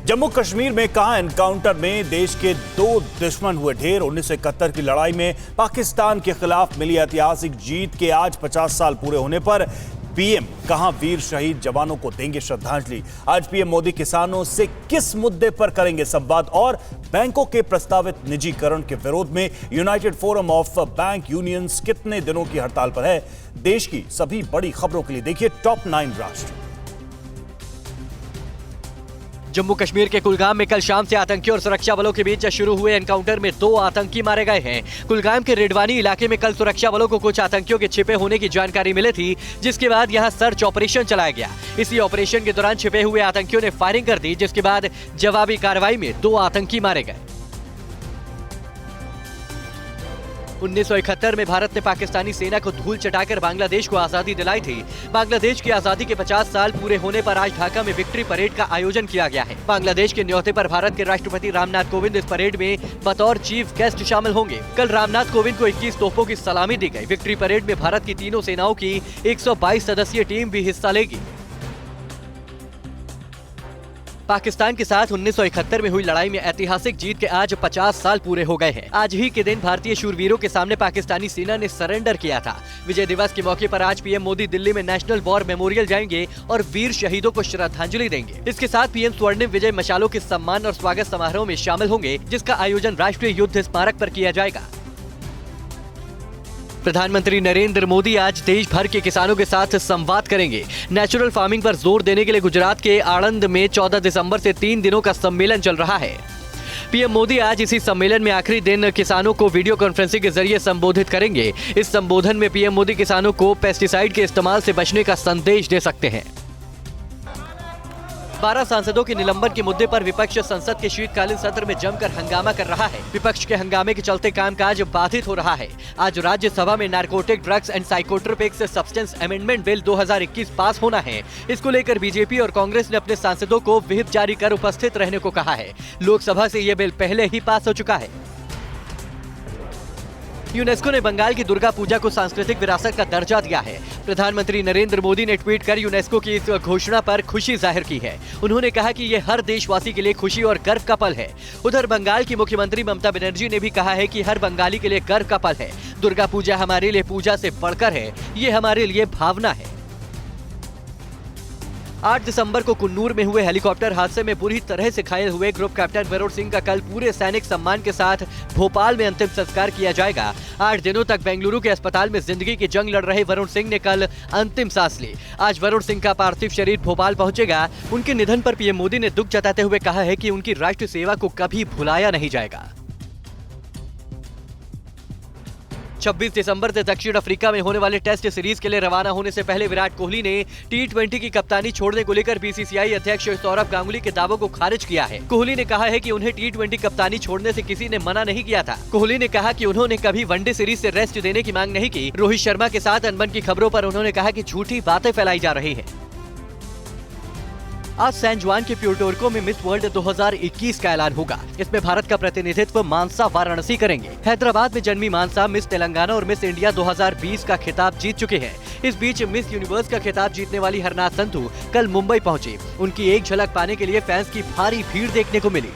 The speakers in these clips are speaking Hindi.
जम्मू कश्मीर में कहा एनकाउंटर में देश के दो दुश्मन हुए ढेर। 1971 की लड़ाई में पाकिस्तान के खिलाफ मिली ऐतिहासिक जीत के आज 50 साल पूरे होने पर पीएम कहा वीर शहीद जवानों को देंगे श्रद्धांजलि। आज पीएम मोदी किसानों से किस मुद्दे पर करेंगे संवाद और बैंकों के प्रस्तावित निजीकरण के विरोध में United forum of bank unions कितने दिनों की हड़ताल पर है। देश की सभी बड़ी खबरों के लिए देखिए टॉप 9 राष्ट्र। जम्मू कश्मीर के कुलगाम में कल शाम से आतंकियों और सुरक्षा बलों के बीच शुरू हुए एनकाउंटर में 2 आतंकी मारे गए हैं। कुलगाम के रेडवानी इलाके में कल सुरक्षा बलों को कुछ आतंकियों के छिपे होने की जानकारी मिली थी, जिसके बाद यहां सर्च ऑपरेशन चलाया गया। इसी ऑपरेशन के दौरान छिपे हुए आतंकियों ने फायरिंग कर दी, जिसके बाद जवाबी कार्रवाई में 2 आतंकी मारे गए। 1971 में भारत ने पाकिस्तानी सेना को धूल चटाकर बांग्लादेश को आजादी दिलाई थी। बांग्लादेश की आजादी के 50 साल पूरे होने पर आज ढाका में विक्ट्री परेड का आयोजन किया गया है। बांग्लादेश के न्योते पर भारत के राष्ट्रपति रामनाथ कोविंद इस परेड में बतौर चीफ गेस्ट शामिल होंगे। कल रामनाथ कोविंद को 21 तोपों की सलामी दी गई। विक्ट्री परेड में भारत की तीनों सेनाओं की 122 सदस्यीय टीम भी हिस्सा लेगी। पाकिस्तान के साथ 1971 में हुई लड़ाई में ऐतिहासिक जीत के आज 50 साल पूरे हो गए हैं। आज ही के दिन भारतीय शूरवीरों के सामने पाकिस्तानी सेना ने सरेंडर किया था। विजय दिवस के मौके पर आज पीएम मोदी दिल्ली में नेशनल वॉर मेमोरियल जाएंगे और वीर शहीदों को श्रद्धांजलि देंगे। इसके साथ पीएम स्वर्णिम विजय मशालों के सम्मान और स्वागत समारोह में शामिल होंगे, जिसका आयोजन राष्ट्रीय युद्ध स्मारक पर किया जाएगा। प्रधानमंत्री नरेंद्र मोदी आज देश भर के किसानों के साथ संवाद करेंगे। नेचुरल फार्मिंग पर जोर देने के लिए गुजरात के आणंद में 14 दिसंबर से 3 दिनों का सम्मेलन चल रहा है। पीएम मोदी आज इसी सम्मेलन में आखिरी दिन किसानों को वीडियो कॉन्फ्रेंसिंग के जरिए संबोधित करेंगे। इस संबोधन में पीएम मोदी किसानों को पेस्टिसाइड के इस्तेमाल से बचने का संदेश दे सकते हैं। 12 सांसदों के निलंबन के मुद्दे पर विपक्ष संसद के शीतकालीन सत्र में जमकर हंगामा कर रहा है। विपक्ष के हंगामे के चलते कामकाज बाधित हो रहा है। आज राज्यसभा में narcotic drugs and साइकोट्रोपिक्स substance amendment bill 2021 पास होना है। इसको लेकर बीजेपी और कांग्रेस ने अपने सांसदों को व्हिप जारी कर उपस्थित रहने को कहा है। लोकसभा से यह बिल पहले ही पास हो चुका है। यूनेस्को ने बंगाल की दुर्गा पूजा को सांस्कृतिक विरासत का दर्जा दिया है। प्रधानमंत्री नरेंद्र मोदी ने ट्वीट कर यूनेस्को की इस घोषणा पर खुशी जाहिर की है। उन्होंने कहा कि ये हर देशवासी के लिए खुशी और गर्व का पल है। उधर बंगाल की मुख्यमंत्री ममता बनर्जी ने भी कहा है कि हर बंगाली के लिए गर्व का पल है। दुर्गा पूजा हमारे लिए पूजा से बढ़कर है, ये हमारे लिए भावना है। 8 दिसंबर को कुन्नूर में हुए हेलीकॉप्टर हादसे में बुरी तरह से घायल हुए ग्रुप कैप्टन वरुण सिंह का कल पूरे सैनिक सम्मान के साथ भोपाल में अंतिम संस्कार किया जाएगा। 8 दिनों तक बेंगलुरु के अस्पताल में जिंदगी की जंग लड़ रहे वरुण सिंह ने कल अंतिम सांस ली। आज वरुण सिंह का पार्थिव शरीर भोपाल पहुंचेगा। उनके निधन पर पीएम मोदी ने दुख जताते हुए कहा है कि उनकी राष्ट्र सेवा को कभी भुलाया नहीं जाएगा। 26 दिसंबर से दक्षिण अफ्रीका में होने वाले टेस्ट सीरीज के लिए रवाना होने से पहले विराट कोहली ने T20 की कप्तानी छोड़ने को लेकर बीसीसीआई अध्यक्ष सौरभ गांगुली के दावों को खारिज किया है। कोहली ने कहा है कि उन्हें T20 कप्तानी छोड़ने से किसी ने मना नहीं किया था। कोहली ने कहा कि उन्होंने कभी वनडे सीरीज से रेस्ट देने की मांग नहीं की। रोहित शर्मा के साथ अनबन की खबरों पर उन्होंने कहा कि झूठी बातें फैलाई जा रही है। आज सैन जुआन के प्यूर्टोरिको में मिस वर्ल्ड 2021 का ऐलान होगा। इसमें भारत का प्रतिनिधित्व मानसा वाराणसी करेंगे। हैदराबाद में जन्मी मानसा मिस तेलंगाना और मिस इंडिया 2020 का खिताब जीत चुके हैं। इस बीच मिस यूनिवर्स का खिताब जीतने वाली हरनाथ संधू कल मुंबई पहुंची। उनकी एक झलक पाने के लिए फैंस की भारी भीड़ देखने को मिली।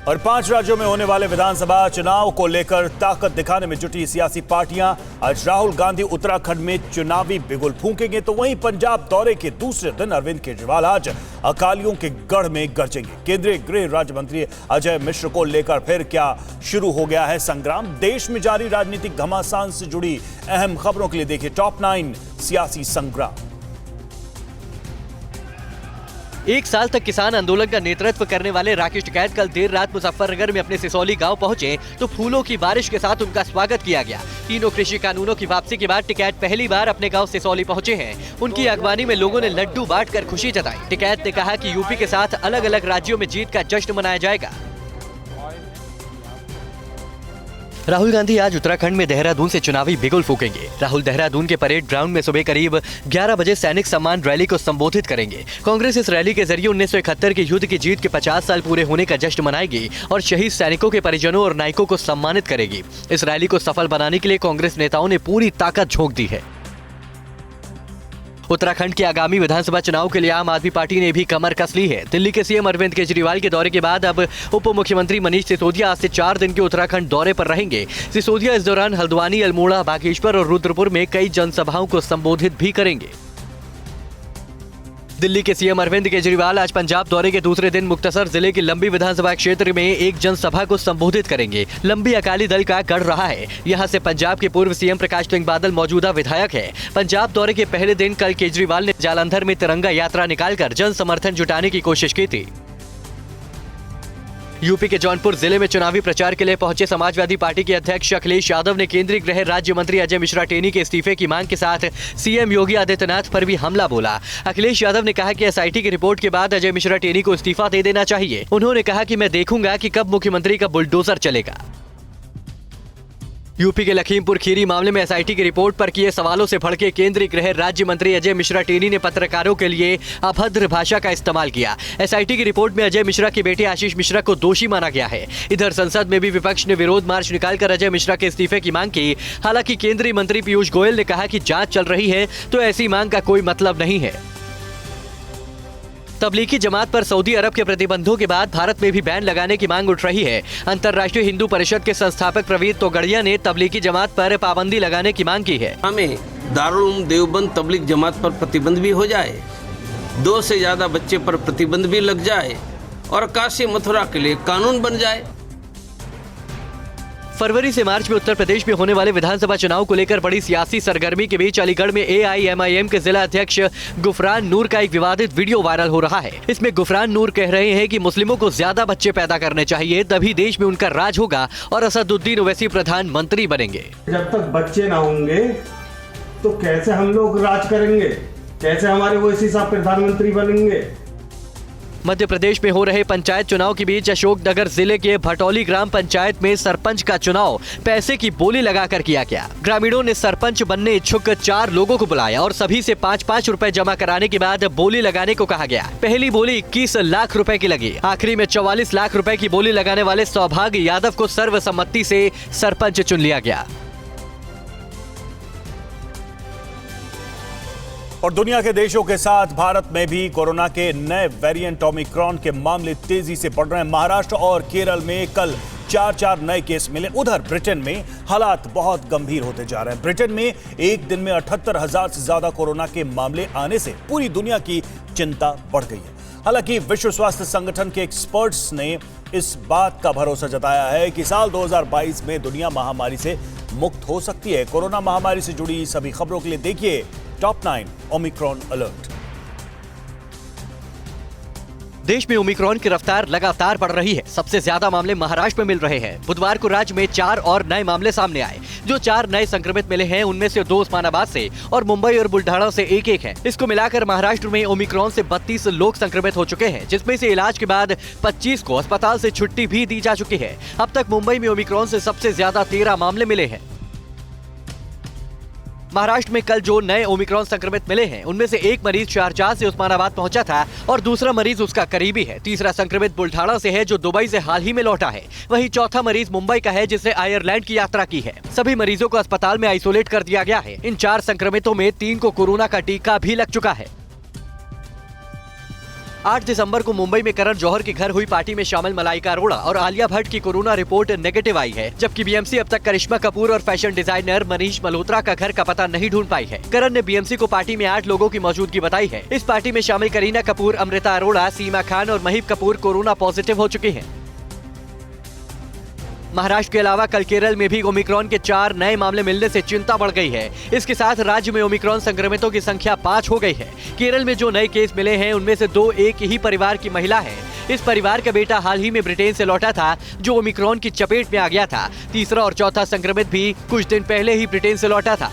और 5 राज्यों में होने वाले विधानसभा चुनाव को लेकर ताकत दिखाने में जुटी सियासी पार्टियां। आज राहुल गांधी उत्तराखंड में चुनावी बिगुल फूंकेंगे, तो वहीं पंजाब दौरे के दूसरे दिन अरविंद केजरीवाल आज अकालियों के गढ़ में गरजेंगे। केंद्रीय गृह राज्य मंत्री अजय मिश्र को लेकर फिर क्या शुरू हो गया है संग्राम। देश में जारी राजनीतिक घमासान से जुड़ी अहम खबरों के लिए देखिए टॉप 9 सियासी संग्राम। 1 साल तक किसान आंदोलन का नेतृत्व करने वाले राकेश टिकैत कल देर रात मुजफ्फरनगर में अपने सिसौली गांव पहुंचे तो फूलों की बारिश के साथ उनका स्वागत किया गया। तीनों कृषि कानूनों की वापसी के बाद टिकैत पहली बार अपने गांव सिसौली पहुंचे हैं। उनकी अगवानी में लोगों ने लड्डू बांटकर खुशी जताई। टिकैत ने कहा कि यूपी के साथ अलग अलग राज्यों में जीत का जश्न मनाया जाएगा। राहुल गांधी आज उत्तराखंड में देहरादून से चुनावी बिगुल फूकेंगे। राहुल देहरादून के परेड ग्राउंड में सुबह करीब 11 बजे सैनिक सम्मान रैली को संबोधित करेंगे। कांग्रेस इस रैली के जरिए 1971 के युद्ध की जीत के 50 साल पूरे होने का जश्न मनाएगी और शहीद सैनिकों के परिजनों और नायकों को सम्मानित करेगी। इस रैली को सफल बनाने के लिए कांग्रेस नेताओं ने पूरी ताकत झोंक दी है। उत्तराखंड के आगामी विधानसभा चुनाव के लिए आम आदमी पार्टी ने भी कमर कस ली है। दिल्ली के सीएम अरविंद केजरीवाल के दौरे के बाद अब उप मुख्यमंत्री मनीष सिसोदिया आज से 4 दिन के उत्तराखंड दौरे पर रहेंगे। सिसोदिया इस दौरान हल्द्वानी, अल्मोड़ा, बागेश्वर और रुद्रपुर में कई जनसभाओं को संबोधित भी करेंगे। दिल्ली के सीएम अरविंद केजरीवाल आज पंजाब दौरे के दूसरे दिन मुक्तसर जिले के लंबी विधानसभा क्षेत्र में एक जनसभा को संबोधित करेंगे। लंबी अकाली दल का गढ़ रहा है। यहां से पंजाब के पूर्व सीएम प्रकाश सिंह बादल मौजूदा विधायक है। पंजाब दौरे के पहले दिन कल केजरीवाल ने जालंधर में तिरंगा यात्रा निकालकर जन समर्थन जुटाने की कोशिश की थी। यूपी के जौनपुर जिले में चुनावी प्रचार के लिए पहुंचे समाजवादी पार्टी के अध्यक्ष अखिलेश यादव ने केंद्रीय गृह राज्य मंत्री अजय मिश्रा टेनी के इस्तीफे की मांग के साथ सीएम योगी आदित्यनाथ पर भी हमला बोला। अखिलेश यादव ने कहा कि एसआईटी की रिपोर्ट के बाद अजय मिश्रा टेनी को इस्तीफा दे देना चाहिए। उन्होंने कहा कि मैं देखूंगा कि कब मुख्यमंत्री का बुलडोजर चलेगा। यूपी के लखीमपुर खीरी मामले में एसआईटी की रिपोर्ट पर किए सवालों से भड़के केंद्रीय गृह राज्य मंत्री अजय मिश्रा टेनी ने पत्रकारों के लिए अभद्र भाषा का इस्तेमाल किया। एसआईटी की रिपोर्ट में अजय मिश्रा के बेटे आशीष मिश्रा को दोषी माना गया है। इधर संसद में भी विपक्ष ने विरोध मार्च निकालकर अजय मिश्रा के इस्तीफे की मांग की। हालांकि केंद्रीय मंत्री पीयूष गोयल ने कहा कि जांच चल रही है तो ऐसी मांग का कोई मतलब नहीं है। तबलीगी जमात पर सऊदी अरब के प्रतिबंधों के बाद भारत में भी बैन लगाने की मांग उठ रही है। अंतर्राष्ट्रीय हिंदू परिषद के संस्थापक प्रवीण तोगड़िया ने तबलीगी जमात पर पाबंदी लगाने की मांग की है। हमें दारुल उलूम देवबंद तबलीग जमात पर प्रतिबंध भी हो जाए, 2 से ज्यादा बच्चे पर प्रतिबंध भी लग जाए और काशी मथुरा के लिए कानून बन जाए। फरवरी से मार्च में उत्तर प्रदेश में होने वाले विधानसभा चुनाव को लेकर बड़ी सियासी सरगर्मी के बीच अलीगढ़ में एआईएमआईएम के जिला अध्यक्ष गुफरान नूर का एक विवादित वीडियो वायरल हो रहा है। इसमें गुफरान नूर कह रहे हैं कि मुस्लिमों को ज्यादा बच्चे पैदा करने चाहिए, तभी देश में उनका राज होगा और असदुद्दीन ओवैसी प्रधानमंत्री बनेंगे। जब तक बच्चे ना होंगे तो कैसे हम लोग राज करेंगे, कैसे हमारे ओवैसी साहब प्रधानमंत्री बनेंगे। मध्य प्रदेश में हो रहे पंचायत चुनाव के बीच अशोकनगर जिले के भटौली ग्राम पंचायत में सरपंच का चुनाव पैसे की बोली लगाकर किया गया। ग्रामीणों ने सरपंच बनने इच्छुक 4 लोगों को बुलाया और सभी से 5-5 रुपए जमा कराने के बाद बोली लगाने को कहा गया। पहली बोली 21 लाख रुपए की लगी। आखिरी में 44 लाख रुपए की बोली लगाने वाले सौभाग्य यादव को सर्वसम्मति से सरपंच चुन लिया गया। और दुनिया के देशों के साथ भारत में भी कोरोना के नए वेरिएंट ओमिक्रॉन के मामले तेजी से बढ़ रहे हैं। महाराष्ट्र और केरल में कल 4 नए केस मिले। उधर ब्रिटेन में हालात बहुत गंभीर होते जा रहे हैं। ब्रिटेन में एक दिन में 78,000 से ज्यादा कोरोना के मामले आने से पूरी दुनिया की चिंता बढ़ गई है। हालांकि विश्व स्वास्थ्य संगठन के एक्सपर्ट्स ने इस बात का भरोसा जताया है कि साल 2022 में दुनिया महामारी से मुक्त हो सकती है। कोरोना महामारी से जुड़ी सभी खबरों के लिए देखिए टॉप 9 ओमिक्रॉन अलर्ट। देश में ओमिक्रॉन की रफ्तार लगातार बढ़ रही है। सबसे ज्यादा मामले महाराष्ट्र में मिल रहे हैं। बुधवार को राज्य में 4 और नए मामले सामने आए। जो 4 नए संक्रमित मिले हैं उनमें से 2 उस्मानाबाद से और मुंबई और बुल्ढाना से एक है। इसको मिलाकर महाराष्ट्र में ओमिक्रॉन से 32 लोग संक्रमित हो चुके हैं, जिसमें से इलाज के बाद 25 को अस्पताल से छुट्टी भी दी जा चुकी है। अब तक मुंबई में ओमिक्रॉन से सबसे ज्यादा 13 मामले मिले हैं। महाराष्ट्र में कल जो नए ओमिक्रॉन संक्रमित मिले हैं उनमें से एक मरीज शारजाह से उस्मानाबाद पहुंचा था और दूसरा मरीज उसका करीबी है। तीसरा संक्रमित बुल्ढाना से है जो दुबई से हाल ही में लौटा है। वहीं चौथा मरीज मुंबई का है जिसने आयरलैंड की यात्रा की है। सभी मरीजों को अस्पताल में आइसोलेट कर दिया गया है। इन 4 संक्रमितों में 3 को कोरोना का टीका भी लग चुका है। 8 दिसंबर को मुंबई में करण जौहर के घर हुई पार्टी में शामिल मलाइका अरोड़ा और आलिया भट्ट की कोरोना रिपोर्ट नेगेटिव आई है, जबकि बीएमसी अब तक करिश्मा कपूर और फैशन डिजाइनर मनीष मल्होत्रा का घर का पता नहीं ढूंढ पाई है। करण ने बीएमसी को पार्टी में 8 लोगों की मौजूदगी बताई है। इस पार्टी में शामिल करीना कपूर, अमृता अरोड़ा, सीमा खान और महीप कपूर कोरोना पॉजिटिव हो चुकी हैं। महाराष्ट्र के अलावा कल केरल में भी ओमिक्रॉन के 4 नए मामले मिलने से चिंता बढ़ गई है। इसके साथ राज्य में ओमिक्रॉन संक्रमितों की संख्या 5 हो गई है। केरल में जो नए केस मिले हैं उनमें से 2 एक ही परिवार की महिला है। इस परिवार का बेटा हाल ही में ब्रिटेन से लौटा था जो ओमिक्रॉन की चपेट में आ गया था। तीसरा और चौथा संक्रमित भी कुछ दिन पहले ही ब्रिटेन से लौटा था।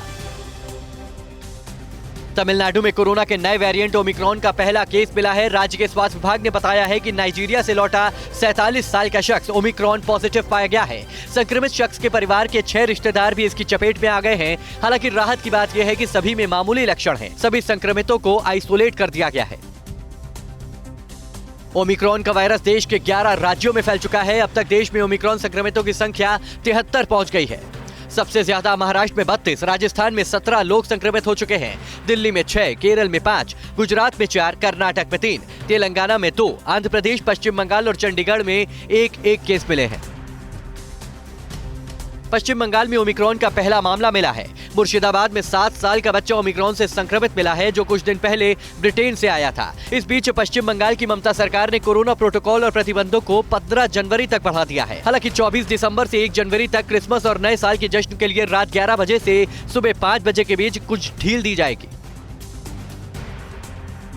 तमिलनाडु में कोरोना के नए वेरिएंट ओमिक्रॉन का पहला केस मिला है। राज्य के स्वास्थ्य विभाग ने बताया है कि नाइजीरिया से लौटा 47 साल का शख्स ओमिक्रॉन पॉजिटिव पाया गया है। संक्रमित शख्स के परिवार के 6 रिश्तेदार भी इसकी चपेट में आ गए हैं। हालांकि राहत की बात यह है कि सभी में मामूली लक्षण हैं। सभी संक्रमितों को आइसोलेट कर दिया गया है। ओमिक्रॉन का वायरस देश के 11 राज्यों में फैल चुका है। अब तक देश में ओमिक्रॉन संक्रमितों की संख्या 73 पहुंच गई है। सबसे ज्यादा महाराष्ट्र में 32, राजस्थान में 17 लोग संक्रमित हो चुके हैं। दिल्ली में 6, केरल में 5, गुजरात में 4, कर्नाटक में 3, तेलंगाना में 2, आंध्र प्रदेश, पश्चिम बंगाल और चंडीगढ़ में 1-1 केस मिले हैं। पश्चिम बंगाल में ओमिक्रॉन का पहला मामला मिला है। मुर्शिदाबाद में 7 साल का बच्चा ओमिक्रॉन से संक्रमित मिला है, जो कुछ दिन पहले ब्रिटेन से आया था। इस बीच पश्चिम बंगाल की ममता सरकार ने कोरोना प्रोटोकॉल और प्रतिबंधों को 15 जनवरी तक बढ़ा दिया है। हालांकि 24 दिसंबर से 1 जनवरी तक क्रिसमस और नए साल के जश्न के लिए रात 11 बजे से सुबह 5 बजे के बीच कुछ ढील दी जाएगी।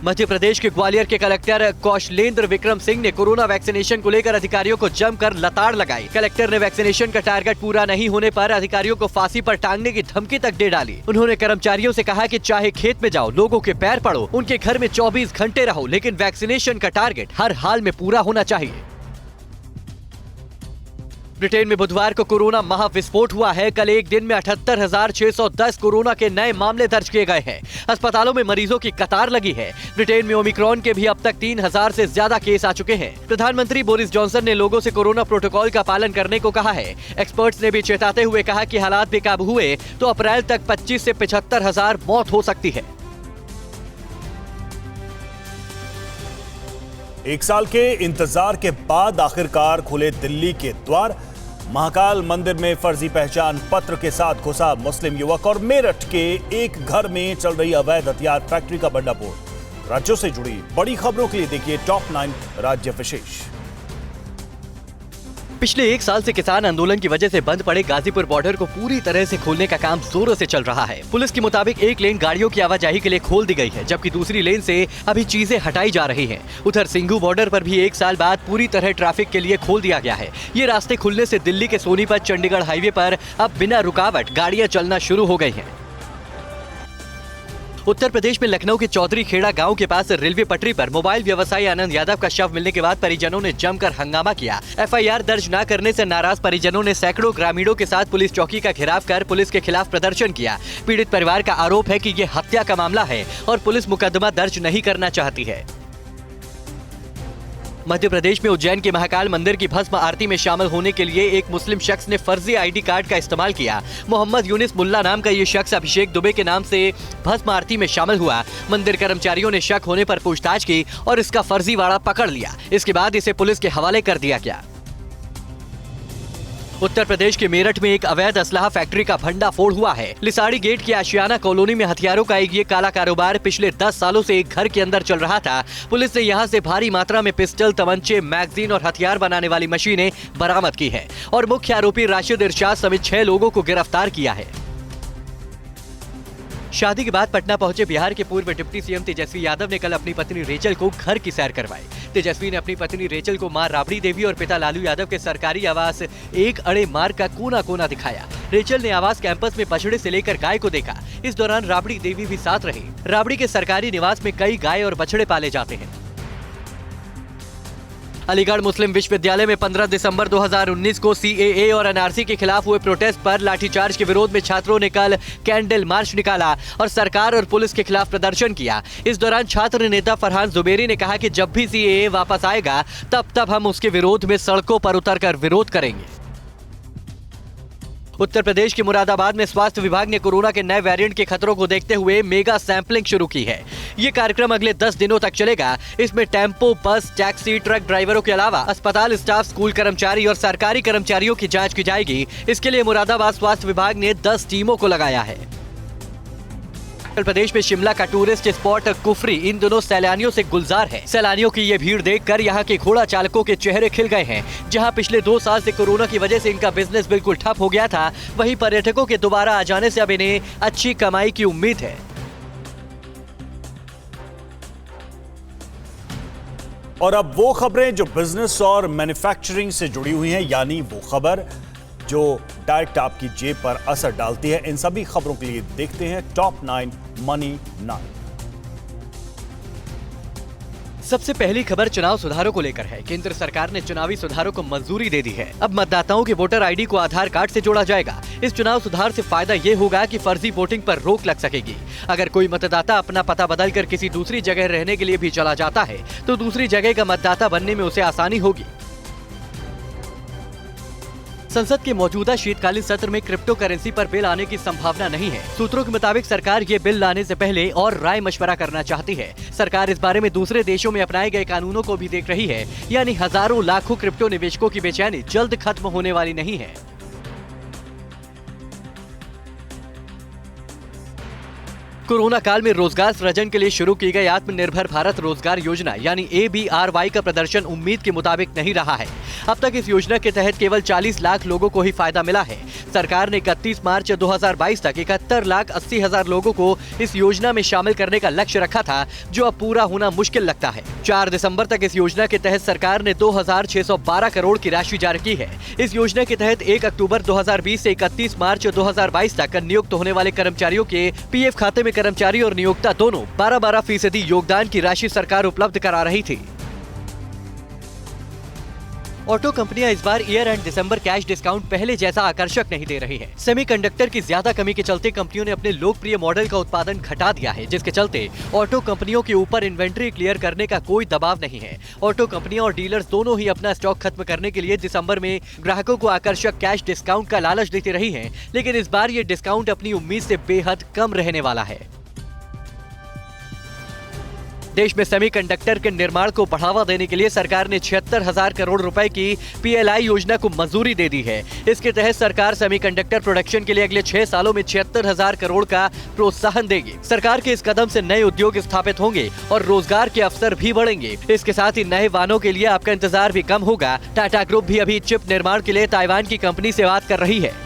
मध्य प्रदेश के ग्वालियर के कलेक्टर कौशलेंद्र विक्रम सिंह ने कोरोना वैक्सीनेशन को लेकर अधिकारियों को जमकर लताड़ लगाई। कलेक्टर ने वैक्सीनेशन का टारगेट पूरा नहीं होने पर अधिकारियों को फांसी पर टांगने की धमकी तक दे डाली। उन्होंने कर्मचारियों से कहा कि चाहे खेत में जाओ, लोगों के पैर पड़ो, उनके घर में 24 घंटे रहो, लेकिन वैक्सीनेशन का टारगेट हर हाल में पूरा होना चाहिए। ब्रिटेन में बुधवार को कोरोना महाविस्फोट हुआ है। कल एक दिन में 78,610 कोरोना के नए मामले दर्ज किए गए हैं। अस्पतालों में मरीजों की कतार लगी है। ब्रिटेन में ओमिक्रॉन के भी अब तक 3,000 से ज्यादा केस आ चुके हैं। प्रधानमंत्री बोरिस जॉनसन ने लोगों से कोरोना प्रोटोकॉल का पालन करने को कहा है। एक्सपर्ट्स ने भी चेताते हुए कहा कि हालात बेकाबू हुए तो अप्रैल तक 25 से 75,000 मौत हो सकती है। 1 साल के इंतजार के बाद आखिरकार खुले दिल्ली के द्वार। महाकाल मंदिर में फर्जी पहचान पत्र के साथ घुसा मुस्लिम युवक और मेरठ के एक घर में चल रही अवैध हथियार फैक्ट्री का भंडाफोड़। राज्यों से जुड़ी बड़ी खबरों के लिए देखिए टॉप 9 राज्य विशेष। पिछले 1 साल से किसान आंदोलन की वजह से बंद पड़े गाजीपुर बॉर्डर को पूरी तरह से खोलने का काम जोरों से चल रहा है। पुलिस के मुताबिक एक लेन गाड़ियों की आवाजाही के लिए खोल दी गई है, जबकि दूसरी लेन से अभी चीजें हटाई जा रही हैं। उधर सिंघू बॉर्डर पर भी 1 साल बाद पूरी तरह ट्रैफिक के लिए खोल दिया गया है। ये रास्ते खुलने से दिल्ली के सोनीपत चंडीगढ़ हाईवे पर अब बिना रुकावट गाड़ियां चलना शुरू हो गई हैं। उत्तर प्रदेश में लखनऊ के चौधरी खेड़ा गांव के पास रेलवे पटरी पर मोबाइल व्यवसायी आनंद यादव का शव मिलने के बाद परिजनों ने जमकर हंगामा किया। FIR दर्ज न करने से नाराज परिजनों ने सैकड़ों ग्रामीणों के साथ पुलिस चौकी का घेराव कर पुलिस के खिलाफ प्रदर्शन किया। पीड़ित परिवार का आरोप है कि ये हत्या का मामला है और पुलिस मुकदमा दर्ज नहीं करना चाहती है। मध्य प्रदेश में उज्जैन के महाकाल मंदिर की भस्म आरती में शामिल होने के लिए एक मुस्लिम शख्स ने फर्जी ID कार्ड का इस्तेमाल किया। मोहम्मद यूनिस मुल्ला नाम का ये शख्स अभिषेक दुबे के नाम से भस्म आरती में शामिल हुआ। मंदिर कर्मचारियों ने शक होने पर पूछताछ की और इसका फर्जीवाड़ा पकड़ लिया। इसके बाद इसे पुलिस के हवाले कर दिया गया। उत्तर प्रदेश के मेरठ में एक अवैध असलहा फैक्ट्री का भंडाफोड़ हुआ है। लिसाड़ी गेट की आशियाना कॉलोनी में हथियारों का एक ये काला कारोबार पिछले 10 सालों से एक घर के अंदर चल रहा था। पुलिस ने यहां से भारी मात्रा में पिस्टल, तमंचे, मैगजीन और हथियार बनाने वाली मशीनें बरामद की है और मुख्य आरोपी राशिद इरशाद समेत 6 लोगों को गिरफ्तार किया है। शादी के बाद पटना पहुंचे बिहार के पूर्व डिप्टी CM तेजस्वी यादव ने कल अपनी पत्नी रेचल को घर की सैर करवाई। तेजस्वी ने अपनी पत्नी रेचल को मां राबड़ी देवी और पिता लालू यादव के सरकारी आवास एक अड़े मार्ग का कोना कोना दिखाया। रेचल ने आवास कैंपस में बछड़े से लेकर गाय को देखा। इस दौरान राबड़ी देवी भी साथ रही। राबड़ी के सरकारी निवास में कई गाय और बछड़े पाले जाते हैं। अलीगढ़ मुस्लिम विश्वविद्यालय में 15 दिसंबर 2019 को CAA और NRC के खिलाफ हुए प्रोटेस्ट पर लाठीचार्ज के विरोध में छात्रों ने कल कैंडल मार्च निकाला और सरकार और पुलिस के खिलाफ प्रदर्शन किया। इस दौरान छात्र नेता फरहान जुबेरी ने कहा कि जब भी CAA वापस आएगा तब हम उसके विरोध में सड़कों पर उतरकर विरोध करेंगे। उत्तर प्रदेश के मुरादाबाद में स्वास्थ्य विभाग ने कोरोना के नए वेरिएंट के खतरों को देखते हुए मेगा सैंपलिंग शुरू की है। ये कार्यक्रम अगले 10 दिनों तक चलेगा। इसमें टेम्पो, बस, टैक्सी, ट्रक ड्राइवरों के अलावा अस्पताल स्टाफ, स्कूल कर्मचारी और सरकारी कर्मचारियों की जांच की जाएगी। इसके लिए मुरादाबाद स्वास्थ्य विभाग ने 10 टीमों को लगाया है। उत्तर प्रदेश में शिमला का टूरिस्ट स्पॉट कुफरी इन दोनों सैलानियों से गुलजार है। सैलानियों की ये भीड़ देखकर यहाँ के घोड़ा चालकों के चेहरे खिल गए हैं। जहाँ पिछले 2 साल से कोरोना की वजह से इनका बिजनेस बिल्कुल ठप हो गया था, वहीं पर्यटकों के दोबारा आ जाने से अब इन्हें अच्छी कमाई की उम्मीद है। और अब वो खबरें जो बिजनेस और मैन्युफैक्चरिंग से जुड़ी हुई हैं, यानी वो खबर जो डायरेक्ट आपकी जेब पर असर डालती है। इन सभी खबरों के लिए देखते हैं टॉप 9 मनी 9। सबसे पहली खबर चुनाव सुधारों को लेकर है। केंद्र सरकार ने चुनावी सुधारों को मंजूरी दे दी है। अब मतदाताओं के वोटर ID को आधार कार्ड से जोड़ा जाएगा। इस चुनाव सुधार से फायदा ये होगा कि फर्जी वोटिंग पर रोक लग सकेगी। अगर कोई मतदाता अपना पता बदलकर किसी दूसरी जगह रहने के लिए भी चला जाता है तो दूसरी जगह का मतदाता बनने में उसे आसानी होगी। संसद के मौजूदा शीतकालीन सत्र में क्रिप्टो करेंसी पर बिल आने की संभावना नहीं है। सूत्रों के मुताबिक सरकार ये बिल लाने से पहले और राय मशवरा करना चाहती है। सरकार इस बारे में दूसरे देशों में अपनाए गए कानूनों को भी देख रही है, यानी हजारों लाखों क्रिप्टो निवेशकों की बेचैनी जल्द खत्म होने वाली नहीं है। कोरोना काल में रोजगार सृजन के लिए शुरू की गई आत्मनिर्भर भारत रोजगार योजना यानी ABRY का प्रदर्शन उम्मीद के मुताबिक नहीं रहा है। अब तक इस योजना के तहत केवल 40 लाख लोगों को ही फायदा मिला है। सरकार ने 31 मार्च 2022 तक 71,80,000 लोगों को इस योजना में शामिल करने का लक्ष्य रखा था, जो अब पूरा होना मुश्किल लगता है। 4 दिसंबर तक इस योजना के तहत सरकार ने 2,612 करोड़ की राशि जारी की है। इस योजना के तहत 1 अक्टूबर 2020 से 31 मार्च 2022 तक नियुक्त होने वाले कर्मचारियों के PF खाते में कर्मचारी और नियोक्ता दोनों 12% योगदान की राशि सरकार उपलब्ध करा रही थी। ऑटो कंपनियां इस बार ईयर एंड दिसंबर कैश डिस्काउंट पहले जैसा आकर्षक नहीं दे रही है। सेमीकंडक्टर की ज्यादा कमी के चलते कंपनियों ने अपने लोकप्रिय मॉडल का उत्पादन घटा दिया है, जिसके चलते ऑटो कंपनियों के ऊपर इन्वेंट्री क्लियर करने का कोई दबाव नहीं है। ऑटो कंपनियां और डीलर्स दोनों ही अपना स्टॉक खत्म करने के लिए दिसंबर में ग्राहकों को आकर्षक कैश डिस्काउंट का लालच देती रही है, लेकिन इस बार ये डिस्काउंट अपनी उम्मीद से बेहद कम रहने वाला है। देश में सेमीकंडक्टर के निर्माण को बढ़ावा देने के लिए सरकार ने 76,000 करोड़ रुपए की PLI योजना को मंजूरी दे दी है। इसके तहत सरकार सेमीकंडक्टर प्रोडक्शन के लिए अगले 6 सालों में 76,000 करोड़ का प्रोत्साहन देगी। सरकार के इस कदम से नए उद्योग स्थापित होंगे और रोजगार के अवसर भी बढ़ेंगे। इसके साथ ही नए वाहनों के लिए आपका इंतजार भी कम होगा। टाटा ग्रुप भी अभी चिप निर्माण के लिए ताइवान की कंपनी से बात कर रही है।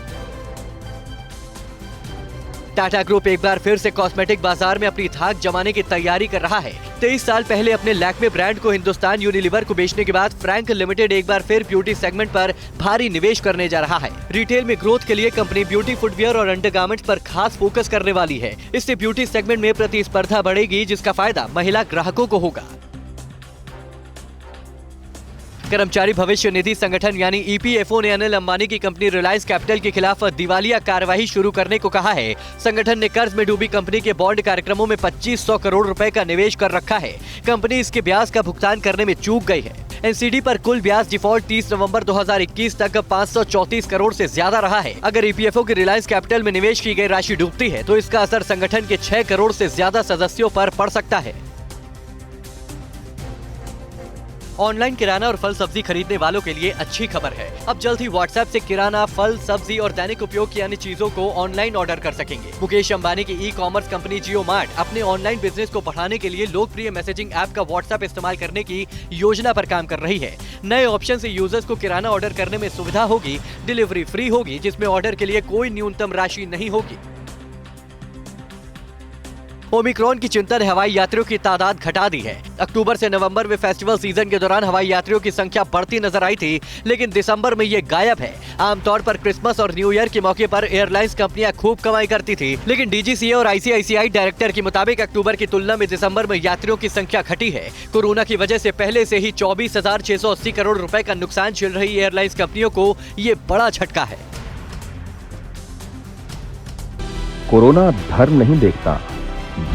टाटा ग्रुप एक बार फिर से कॉस्मेटिक बाजार में अपनी धाक जमाने की तैयारी कर रहा है। 23 साल पहले अपने लैक्मे ब्रांड को हिंदुस्तान यूनिलीवर को बेचने के बाद फ्रैंक लिमिटेड एक बार फिर ब्यूटी सेगमेंट पर भारी निवेश करने जा रहा है। रिटेल में ग्रोथ के लिए कंपनी ब्यूटी फुटवियर और अंडरगारमेंट्स पर खास फोकस करने वाली है। इससे ब्यूटी सेगमेंट में प्रतिस्पर्धा बढ़ेगी, जिसका फायदा महिला ग्राहकों को होगा। कर्मचारी भविष्य निधि संगठन यानी EPFO ने अनिल अंबानी की कंपनी रिलायंस कैपिटल के खिलाफ दिवालिया कार्रवाई शुरू करने को कहा है। संगठन ने कर्ज में डूबी कंपनी के बॉन्ड कार्यक्रमों में 2500 करोड़ रुपए का निवेश कर रखा है। कंपनी इसके ब्याज का भुगतान करने में चूक गई है। NCD पर कुल ब्याज डिफॉल्ट 30 नवंबर 2021 तक 534 करोड़ से ज्यादा रहा है। अगर EPFO की रिलायंस कैपिटल में निवेश की गई राशि डूबती है तो इसका असर संगठन के 6 करोड़ से ज्यादा सदस्यों पर पड़ सकता है। ऑनलाइन किराना और फल सब्जी खरीदने वालों के लिए अच्छी खबर है। अब जल्द ही व्हाट्सएप से किराना, फल, सब्जी और दैनिक उपयोग की अन्य चीजों को ऑनलाइन ऑर्डर कर सकेंगे। मुकेश अंबानी की ई-कॉमर्स कंपनी जियो मार्ट अपने ऑनलाइन बिजनेस को बढ़ाने के लिए लोकप्रिय मैसेजिंग ऐप का व्हाट्सएप इस्तेमाल करने की योजना पर काम कर रही है। नए ऑप्शन से यूजर्स को किराना ऑर्डर करने में सुविधा होगी। डिलीवरी फ्री होगी, जिसमें ऑर्डर के लिए कोई न्यूनतम राशि नहीं होगी। ओमिक्रॉन की चिंता ने हवाई यात्रियों की तादाद घटा दी है। अक्टूबर से नवंबर में फेस्टिवल सीजन के दौरान हवाई यात्रियों की संख्या बढ़ती नजर आई थी, लेकिन दिसंबर में ये गायब है। आमतौर पर क्रिसमस और न्यू ईयर के मौके पर एयरलाइंस कंपनियां खूब कमाई करती थी, लेकिन DGCA और ICICI डायरेक्टर के मुताबिक अक्टूबर की तुलना में दिसंबर में यात्रियों की संख्या घटी है। कोरोना की वजह से पहले से ही 24,680 करोड़ रुपए का नुकसान झेल रही एयरलाइंस कंपनियों को ये बड़ा झटका है। कोरोना धर्म नहीं देखता,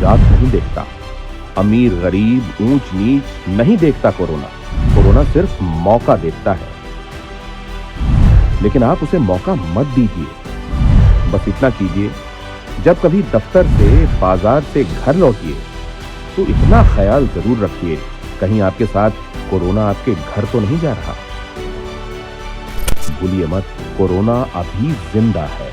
जात नहीं देखता, अमीर गरीब ऊंच नीच नहीं देखता। कोरोना सिर्फ मौका देखता है, लेकिन आप उसे मौका मत दीजिए। बस इतना कीजिए, जब कभी दफ्तर से, बाजार से घर लौटिए तो इतना ख्याल जरूर रखिए, कहीं आपके साथ कोरोना आपके घर तो नहीं जा रहा। भूलिए मत, कोरोना अभी जिंदा है।